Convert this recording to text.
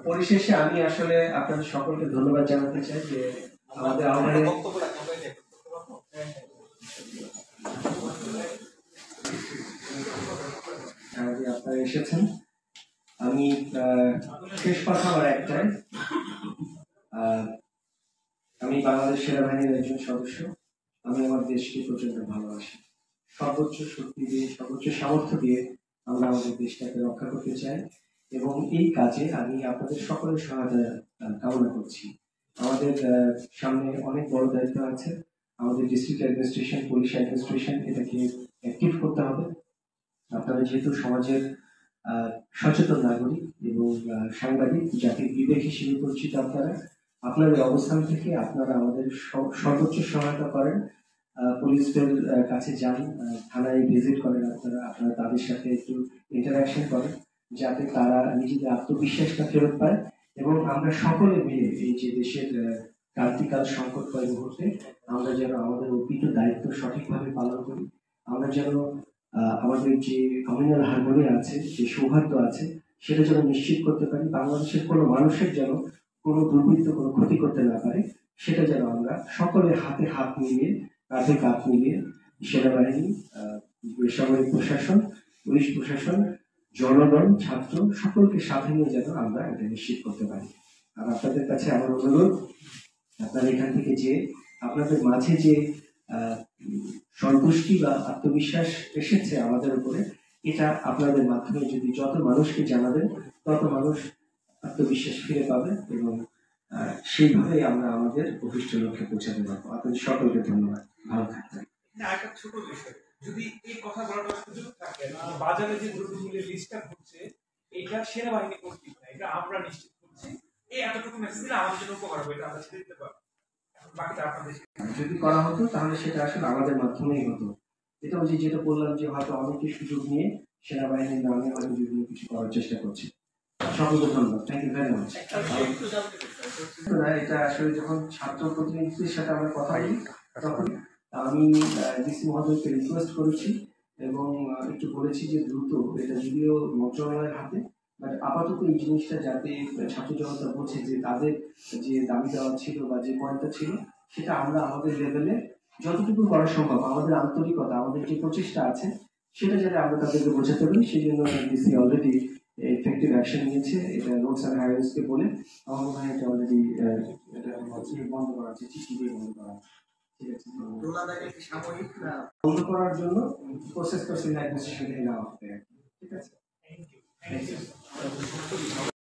পরিশেষে আমি আসলে আপনাদের সকলকে ধন্যবাদ জানাতে চাই যে আমাদের আপনারা এসেছেন। আমি শেষ কথা আমার একটাই, আমি বাংলাদেশ সেনাবাহিনীর একজন সদস্য। আমি আমার দেশকে প্রচন্ড ভালোবাসি। সর্বোচ্চ শক্তি দিয়ে, সর্বোচ্চ সামর্থ্য দিয়ে আমরা আমাদের দেশটাকে রক্ষা করতে চাই এবং এই কাজে আমি আপনাদের সকলের সহায়তা কামনা করছি। আমাদের সামনে অনেক বড় দায়িত্ব আছে। আমাদের ডিস্ট্রিক্ট অ্যাডমিনিস্ট্রেশন, পুলিশ অ্যাডমিনিস্ট্রেশন এটাকে অ্যাক্টিভ করতে হবে। আপনারা যেহেতু সমাজের সচেতন নাগরিক এবং সাংবাদিক, জাতির বিবেক হিসেবে পরিচিত, আপনাদের অবস্থান থেকে আপনারা আমাদের সর্বোচ্চ সহায়তা করেন। পুলিশদের কাছে যান, থানায় ভিজিট করেন, আপনারা তাদের সাথে একটু ইন্টারাকশন করেন যাতে তারা নিজেদের আত্মবিশ্বাসটা ফেরত পায় এবং আমরা সকলে মিলে এই যে দেশের ক্রান্তিকাল সংকটময় মুহূর্তে আমরা যেন আমাদের অর্পিত দায়িত্ব সঠিকভাবে পালন করি। আমরা যেন আমাদের যে কমিউনাল হারমোনি আছে, যে সৌহার্দ্য আছে, সেটা যেন নিশ্চিত করতে পারি। বাংলাদেশের কোনো মানুষের যেন কোনো দুর্বৃত্ত কোনো ক্ষতি করতে না পারে, সেটা যেন আমরা সকলে হাতে হাত মিলিয়ে, কাঁধে কাঁধ মিলিয়ে, সেনাবাহিনী, বেসামরিক প্রশাসন, পুলিশ প্রশাসন, জনগণ, ছাত্র সকলকে সাথে নিয়ে যেন আমরা এটা নিশ্চিত করতে পারি। আর আপনাদের কাছে আমার অনুরোধ, আপনারা এখান থেকে যে আপনাদের মাঝে যে সন্তুষ্টি বা আত্মবিশ্বাস এসেছে আমাদের উপরে, এটা আপনাদের মাধ্যমে যদি যত মানুষকে জানাবেন তত মানুষ আত্মবিশ্বাস ফিরে পাবে এবং সেইভাবে আমরা আমাদের অভিষ্ট লক্ষ্যে পৌঁছাতে পারবো। আপনাদের সকলকে ধন্যবাদ। ভালো থাকবেন। একটা ছোট বিষয়, যদি এই কথা বলার সুযোগ থাকে, বাজারে যে দ্রব্যমূল্যের লিস্টটা করছে এটা সেনাবাহিনী কর্তৃক না, এটা আমরা নিশ্চিত করছি। এই এতটুকু মেসেজ দিলে আমাদের জন্য উপকার হবে, এটা আমরা ছেড়ে দিতে পারবো। বাকিটা আপনাদের যদি করা হতো তাহলে সেটা আসলে আমাদের মাধ্যমেই হতো। এটা ওই যেটা বললাম যে হয়তো অনেকে সুযোগ নিয়ে সেনাবাহিনীর নামে হয়তো বিভিন্ন কিছু করার চেষ্টা করছে। সকলকে ধন্যবাদ। Thank you very much. এটা আসলে যখন ছাত্র প্রতিনিধিদের সাথে আমরা কথা বলি তখন আমি ডিসি মহোদয়কে রিকোয়েস্ট করেছি এবং একটু বলেছি যে দ্রুত এটা যদিও মন্ত্রণালয়ের হাতে, বাট আপাতত এই জিনিসটা যাতে ছাত্র জনতা বোঝে যে তাদের যে দাবি দেওয়া ছিল বা যে পয়েন্টটা ছিল সেটা আমরা আমাদের লেভেলে যতটুকু করা সম্ভব, আমাদের আন্তরিকতা, আমাদের যে প্রচেষ্টা আছে সেটা যাতে আমরা তাদেরকে বোঝাতে পারি, সেই জন্য ডিসি অলরেডি এফেক্টিভ অ্যাকশন নিয়েছে। এটা রোডস অ্যান্ড হাইওয়েজকে বলে আমার মনে হয় এটা অলরেডি বন্ধ করা হচ্ছে, চিঠি দিয়ে বন্ধ করা হচ্ছে। ঠিক আছে, বন্ধ করার জন্য প্রসেস অ্যাডমিনিস্ট্রেশন থেকে নেওয়া হবে। ঠিক আছে, থ্যাংক ইউ।